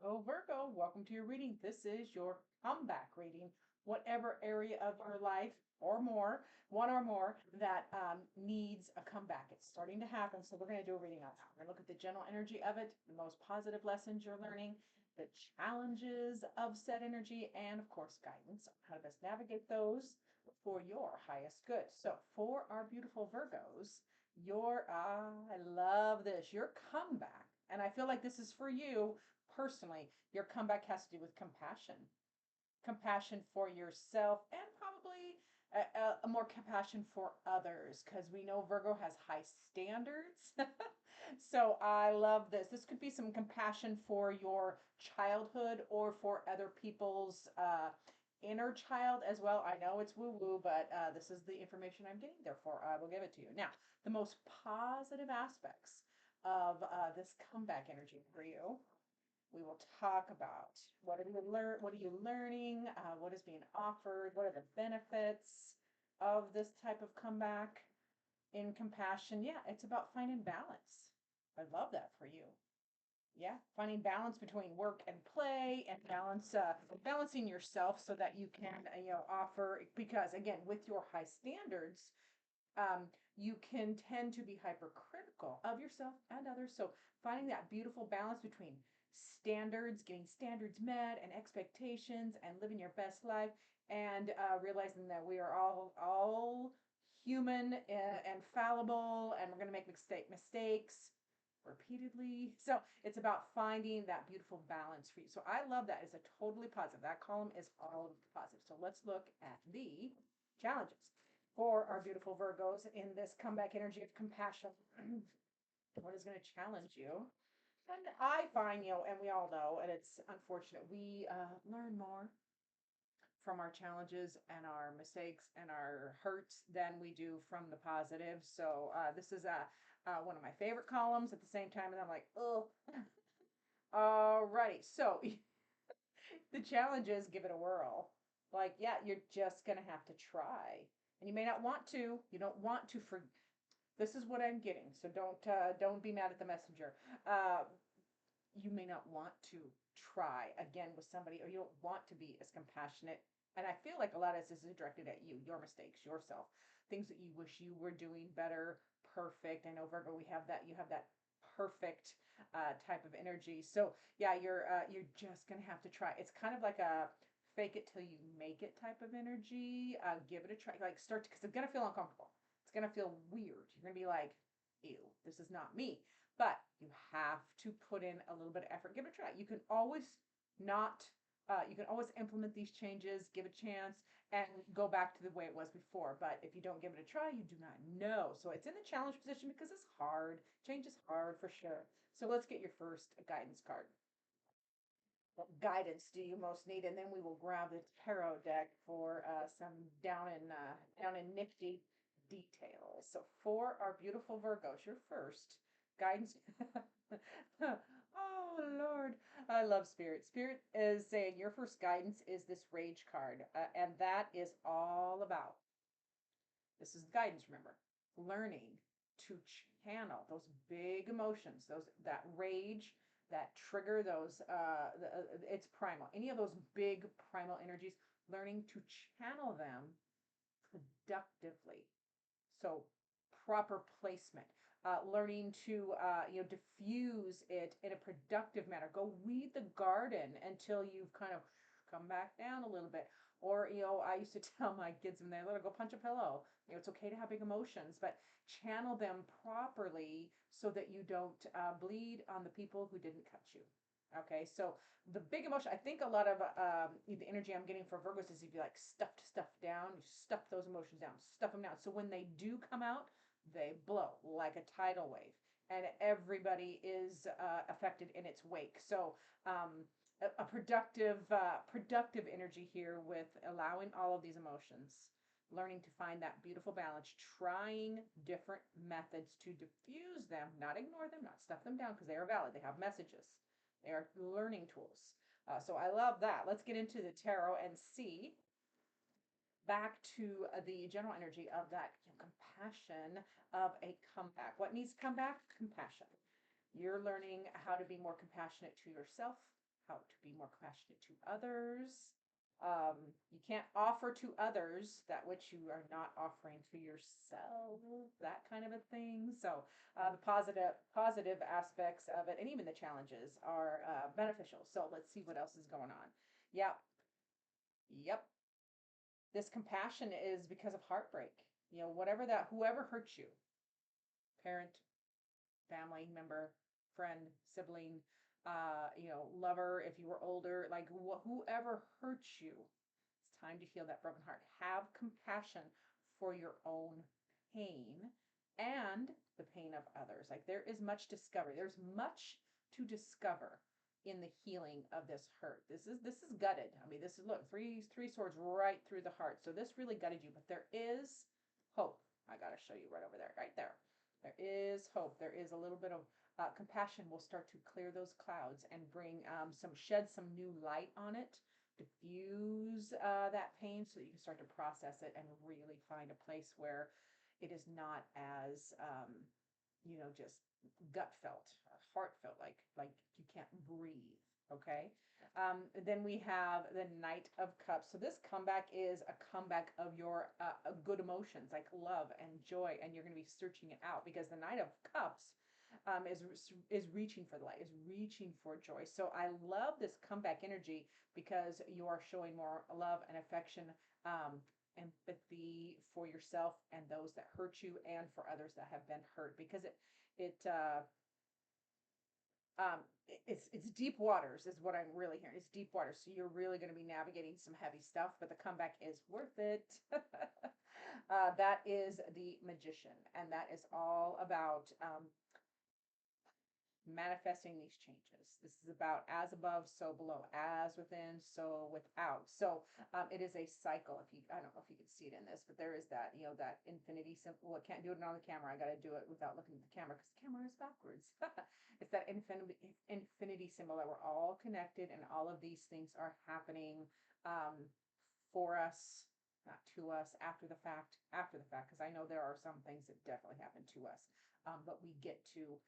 Hello, Virgo. Welcome to your reading. This is your comeback reading. Whatever area of your life or more, one or more, that needs a comeback. It's starting to happen. So we're going to do a reading on that. We're going to look at the general energy of it, the most positive lessons you're learning, the challenges of said energy, and of course, guidance on how to best navigate those for your highest good. So for our beautiful Virgos, I love this, your comeback. And I feel like this is for you personally. Your comeback has to do with compassion for yourself, and probably a more compassion for others, because we know Virgo has high standards. So I love this. This could be some compassion for your childhood or for other people's inner child as well. I know it's woo woo, but this is the information I'm getting, therefore I will give it to you. Now, the most positive aspects of this comeback energy for you, we will talk about what are you learning, what is being offered, what are the benefits of this type of comeback in compassion. Yeah, it's about finding balance. I love that for you. Yeah, finding balance between work and play, and balancing yourself so that you can offer, because again, with your high standards, you can tend to be hypercritical of yourself and others. So finding that beautiful balance between standards, getting standards met, and expectations, and living your best life, and realizing that we are all human and fallible, and we're going to make mistakes repeatedly. So it's about finding that beautiful balance for you. So I love that. It's a totally positive. That column is all positive. So let's look at the challenges for our beautiful Virgos in this comeback energy of compassion. What is going to challenge you? And I find, and we all know, and it's unfortunate, we learn more from our challenges and our mistakes and our hurts than we do from the positive. So this is one of my favorite columns at the same time, and I'm like, oh. Alrighty, so the challenge is give it a whirl. Like, yeah, you're just gonna have to try, and you may not want to. You don't want to This is what I'm getting, so don't be mad at the messenger. You may not want to try again with somebody, or you don't want to be as compassionate. And I feel like a lot of this is directed at you, your mistakes, yourself, things that you wish you were doing better, perfect. I know, Virgo, you have that perfect type of energy. So yeah, you're just gonna have to try. It's kind of like a fake it till you make it type of energy. Give it a try. Like, start, because it's gonna feel uncomfortable. It's gonna feel weird. You're gonna be like, ew, this is not me. But you have to put in a little bit of effort. Give it a try. You can always implement these changes, give a chance, and go back to the way it was before. But if you don't give it a try, you do not know. So it's in the challenge position because it's hard. Change is hard for sure. So let's get your first guidance card. What guidance do you most need? And then we will grab the tarot deck for some down in nifty details. So for our beautiful Virgos, your first guidance. Oh Lord, I love Spirit. Spirit is saying your first guidance is this Rage card, and that is all about. This is guidance. Remember, learning to channel those big emotions, those that rage, that trigger those. It's primal. Any of those big primal energies, learning to channel them productively. So proper placement, learning to diffuse it in a productive manner. Go weed the garden until you've kind of come back down a little bit. Or I used to tell my kids when they're little, go punch a pillow. It's okay to have big emotions, but channel them properly so that you don't bleed on the people who didn't cut you. Okay, so the big emotion, I think a lot of the energy I'm getting for Virgos is if you like stuffed stuff down, you stuff those emotions down, stuff them down. So when they do come out, they blow like a tidal wave, and everybody is affected in its wake. So a productive energy here with allowing all of these emotions, learning to find that beautiful balance, trying different methods to diffuse them, not ignore them, not stuff them down, because they are valid. They have messages. They are learning tools. So I love that. Let's get into the tarot and see back to the general energy of that compassion of a comeback. What needs comeback? Compassion. You're learning how to be more compassionate to yourself, how to be more compassionate to others. You can't offer to others that which you are not offering to yourself, that kind of a thing. So the positive aspects of it, and even the challenges, are beneficial. So let's see what else is going on. Yep, yep. This compassion is because of heartbreak. Whoever hurt you, parent, family member, friend, sibling, lover, if you were older, like whoever hurt you, it's time to heal that broken heart. Have compassion for your own pain and the pain of others. Like there is much discovery. There's much to discover in the healing of this hurt. This is gutted. I mean, this is, look, three swords right through the heart. So this really gutted you, but there is hope. I got to show you right over there, right there. There is hope. There is a little bit of compassion will start to clear those clouds and bring shed some new light on it, diffuse that pain so that you can start to process it and really find a place where it is not as, just gut felt, heartfelt, like you can't breathe. Okay. Then we have the Knight of Cups. So this comeback is a comeback of your good emotions like love and joy, and you're going to be searching it out because the Knight of Cups is reaching for the light, is reaching for joy. So I love this comeback energy because you are showing more love and affection, empathy for yourself and those that hurt you, and for others that have been hurt. Because it's deep waters is what I'm really hearing. It's deep waters. So you're really going to be navigating some heavy stuff, but the comeback is worth it. That is the Magician, and that is all about manifesting these changes. This is about as above, so below, as within, so without. So it is a cycle. I don't know if you can see it in this, but there is that, that infinity symbol. Well, I can't do it on the camera. I got to do it without looking at the camera because the camera is backwards. It's that infinity symbol that we're all connected, and all of these things are happening for us, not to us, after the fact, because I know there are some things that definitely happen to us, but we get to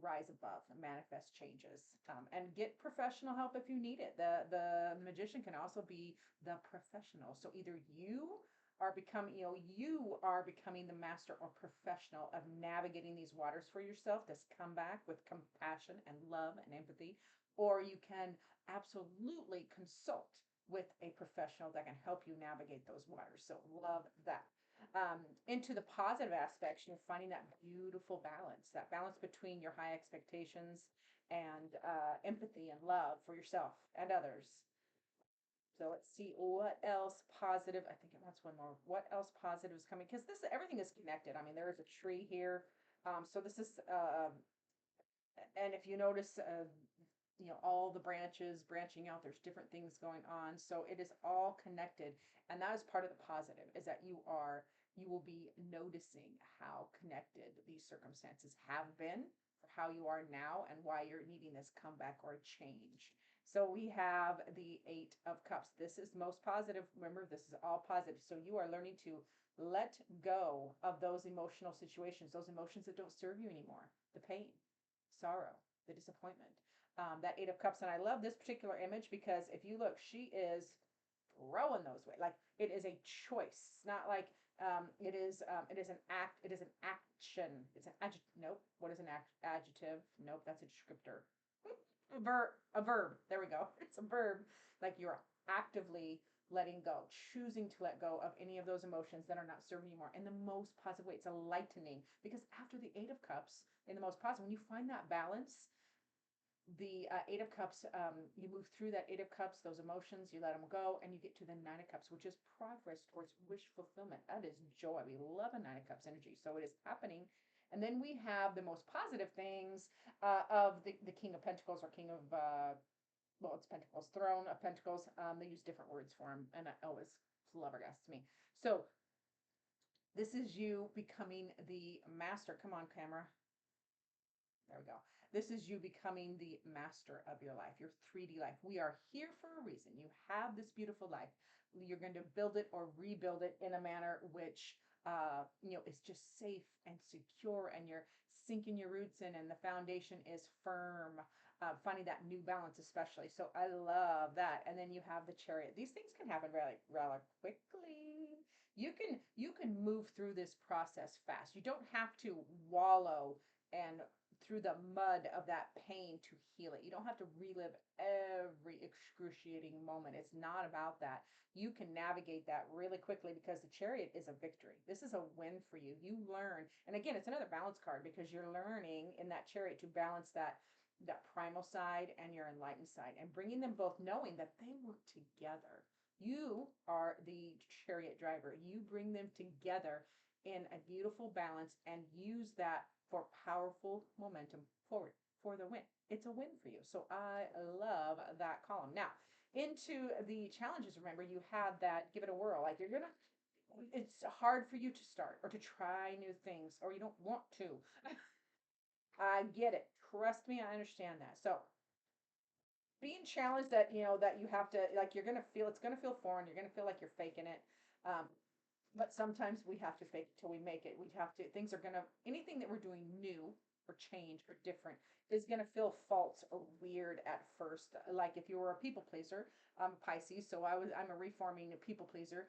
rise above and manifest changes, and get professional help if you need it. The Magician can also be the professional. So either you are becoming the master or professional of navigating these waters for yourself, this comeback with compassion and love and empathy, or you can absolutely consult with a professional that can help you navigate those waters. So love that. Into the positive aspects, you're finding that beautiful balance, between your high expectations and empathy and love for yourself and others. So let's see what else positive. I think that's one more. What else positive is coming? Because everything is connected. I mean, there is a tree here. So this is, and if you notice, all the branches branching out, there's different things going on. So it is all connected. And that is part of the positive, is that you will be noticing how connected these circumstances have been for how you are now and why you're needing this comeback or a change. So we have the Eight of Cups. This is most positive. Remember, this is all positive. So you are learning to let go of those emotional situations, those emotions that don't serve you anymore, the pain, sorrow, the disappointment. That Eight of Cups. And I love this particular image because if you look, she is throwing those away. Like it is a choice. It's not like it is an act. It is an action. It's an adjective. Nope. What is an adjective? Nope. That's a descriptor. A verb. There we go. It's a verb. Like you're actively letting go, choosing to let go of any of those emotions that are not serving you anymore in the most positive way. It's a lightening, because after the Eight of Cups, in the most positive, when you find that balance, the Eight of Cups, you move through that Eight of Cups, those emotions, you let them go, and you get to the Nine of Cups, which is progress towards wish fulfillment. That is joy. We love a Nine of Cups energy. So it is happening. And then we have the most positive things of the King of Pentacles, or King of, it's Pentacles, Throne of Pentacles. They use different words for him, and it always flabbergasts me. So this is you becoming the master. Come on, camera. There we go. This is you becoming the master of your life, your 3D life. We are here for a reason. You have this beautiful life. You're going to build it or rebuild it in a manner which, is just safe and secure, and you're sinking your roots in, and the foundation is firm. finding that new balance, especially. So I love that. And then you have the chariot. These things can happen rather quickly. You can move through this process fast. You don't have to wallow and through the mud of that pain to heal it. You don't have to relive every excruciating moment. It's not about that. You can navigate that really quickly because the chariot is a victory. This is a win for you. You learn, and again, it's another balance card because you're learning in that chariot to balance that primal side and your enlightened side and bringing them both, knowing that they work together. You are the chariot driver. You bring them together in a beautiful balance and use that for powerful momentum forward for the win. It's a win for you. So I love that column. Now, into the challenges, remember, you have that give it a whirl. Like it's hard for you to start or to try new things, or you don't want to. I get it. Trust me, I understand that. So being challenged that that you have to, like, you're gonna feel, it's gonna feel foreign. You're gonna feel like you're faking it. Um, but sometimes we have to fake it till we make it. We have to, things are gonna, anything that we're doing new or change or different is gonna feel false or weird at first. Like if you were a people pleaser, I'm a Pisces, so I'm a reforming people pleaser.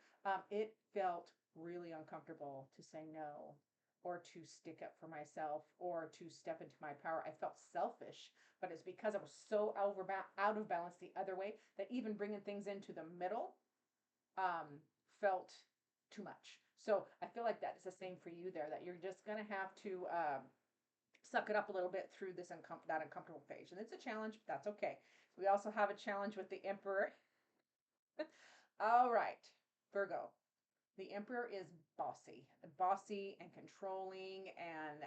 It felt really uncomfortable to say no or to stick up for myself or to step into my power. I felt selfish, but it's because I was so out of balance the other way that even bringing things into the middle felt too much. So I feel like that is the same for you there, that you're just going to have to suck it up a little bit through that uncomfortable phase. And it's a challenge, but that's okay. We also have a challenge with the Emperor. All right, Virgo. The Emperor is bossy and controlling, and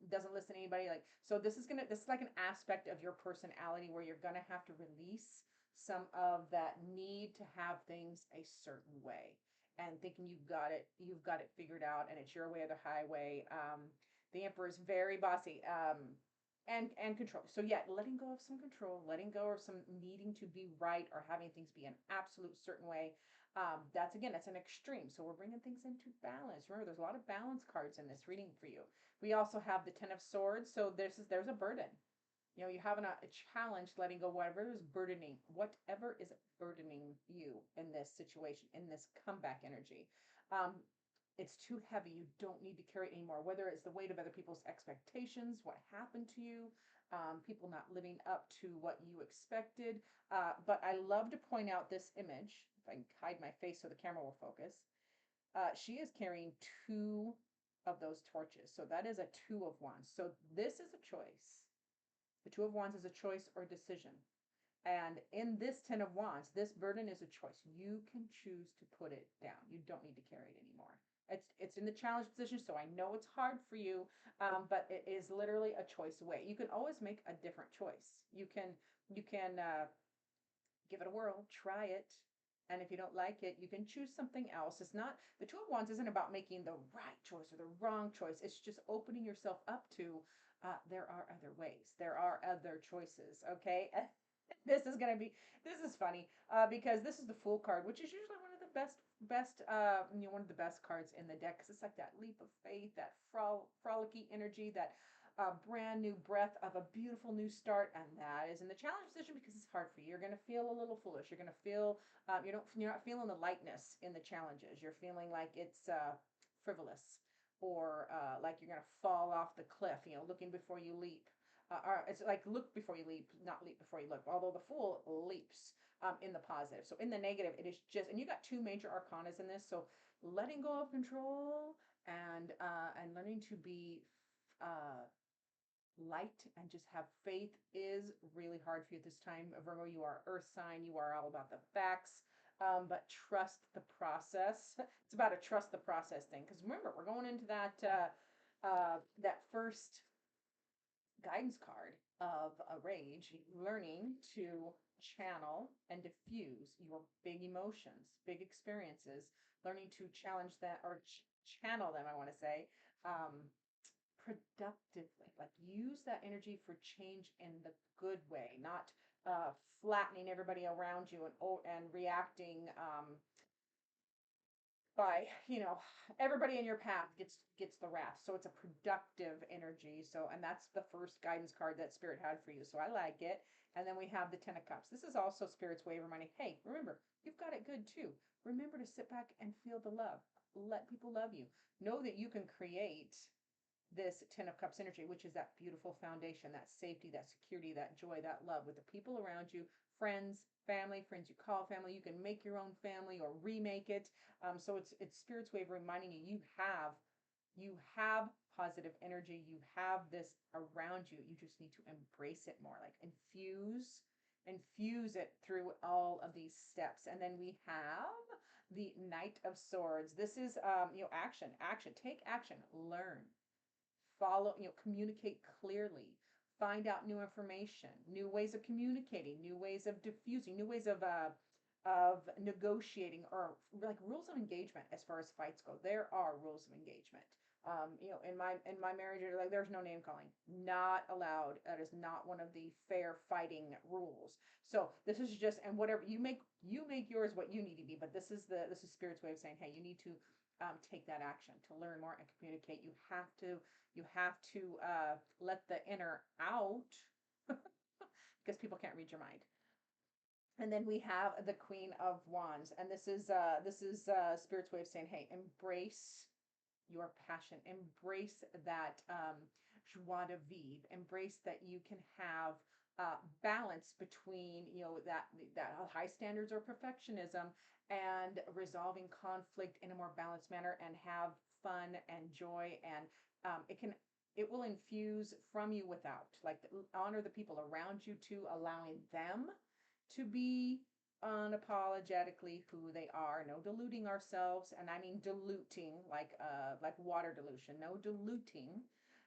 doesn't listen to anybody. Like, so this is like an aspect of your personality where you're gonna have to release some of that need to have things a certain way and thinking you've got it figured out, and it's your way or the highway. The Emperor is very bossy. And control. So yeah, letting go of some control, letting go of some needing to be right or having things be an absolute certain way. That's an extreme. So we're bringing things into balance. Remember, there's a lot of balance cards in this reading for you. We also have the Ten of Swords. So there's a burden. You have a challenge letting go whatever is burdening you in this situation, in this comeback energy. Um, it's too heavy. You don't need to carry it anymore. Whether it's the weight of other people's expectations, what happened to you, people not living up to what you expected. But I love to point out this image. If I can hide my face so the camera will focus. She is carrying two of those torches. So that is a Two of Wands. So this is a choice. The Two of Wands is a choice or decision. And in this Ten of Wands, this burden is a choice. You can choose to put it down. You don't need to carry it anymore. It's in the challenge position, so I know it's hard for you, but it is literally a choice away. You can always make a different choice. You can give it a whirl, try it, and if you don't like it, you can choose something else. It's not, the Two of Wands isn't about making the right choice or the wrong choice. It's just opening yourself up to there are other ways, there are other choices. Okay. This is funny because this is the Fool card, which is usually one of the one of the best cards in the deck, because it's like that leap of faith, that frolicky energy, that brand new breath of a beautiful new start. And that is in the challenge position because it's hard for you. You're going to feel a little foolish. You're going to feel you're not feeling the lightness in the challenges. You're feeling like it's frivolous, or like you're going to fall off the cliff, looking before you leap. Or it's like look before you leap, not leap before you look. Although the Fool leaps in the positive. So in the negative, it is just, and you got two major arcanas in this. So letting go of control and learning to be light and just have faith is really hard for you at this time. Virgo, you are Earth sign. You are all about the facts. But trust the process. It's about a trust the process thing. Because remember, we're going into that first guidance card of a rage, learning to channel and diffuse your big emotions, big experiences, learning to challenge that or channel them, I want to say, productively. Like use that energy for change in the good way, not flattening everybody around you and reacting by, everybody in your path gets the wrath. So it's a productive energy. So, and that's the first guidance card that Spirit had for you. So I like it. And then we have the Ten of Cups. This is also Spirit's way of reminding, hey, remember, you've got it good too. Remember to sit back and feel the love. Let people love you. Know that you can create this Ten of Cups energy, which is that beautiful foundation, that safety, that security, that joy, that love with the people around you, friends, family, friends you call family. You can make your own family or remake it. So it's Spirit's way of reminding you you have positive energy. You have this around you. You just need to embrace it more, like infuse it through all of these steps. And then we have the Knight of Swords. This is action, take action, learn, follow, communicate clearly, find out new information, new ways of communicating, new ways of diffusing, new ways of negotiating, or like rules of engagement. As far as fights go, there are rules of engagement. In my marriage, like, there's no name calling, not allowed. That is not one of the fair fighting rules. So this is just, and whatever you make yours what you need to be. But this is Spirit's way of saying, hey, you need to take that action to learn more and communicate. You have to let the inner out because people can't read your mind. And then we have the Queen of Wands, and this is Spirit's way of saying, hey, embrace your passion, embrace that joie de vivre, embrace that you can have balance between that high standards or perfectionism and resolving conflict in a more balanced manner, and have fun and joy. And it will infuse from you without, like, honor the people around you too, allowing them to be unapologetically who they are. No diluting ourselves, and I mean diluting like water dilution. No diluting,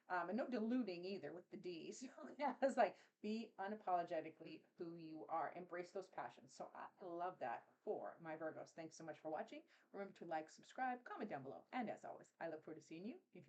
and no diluting either with the D. So yeah, it's like, be unapologetically who you are. Embrace those passions. So I love that for my Virgos. Thanks so much for watching. Remember to like, subscribe, comment down below, and as always, I look forward to seeing you in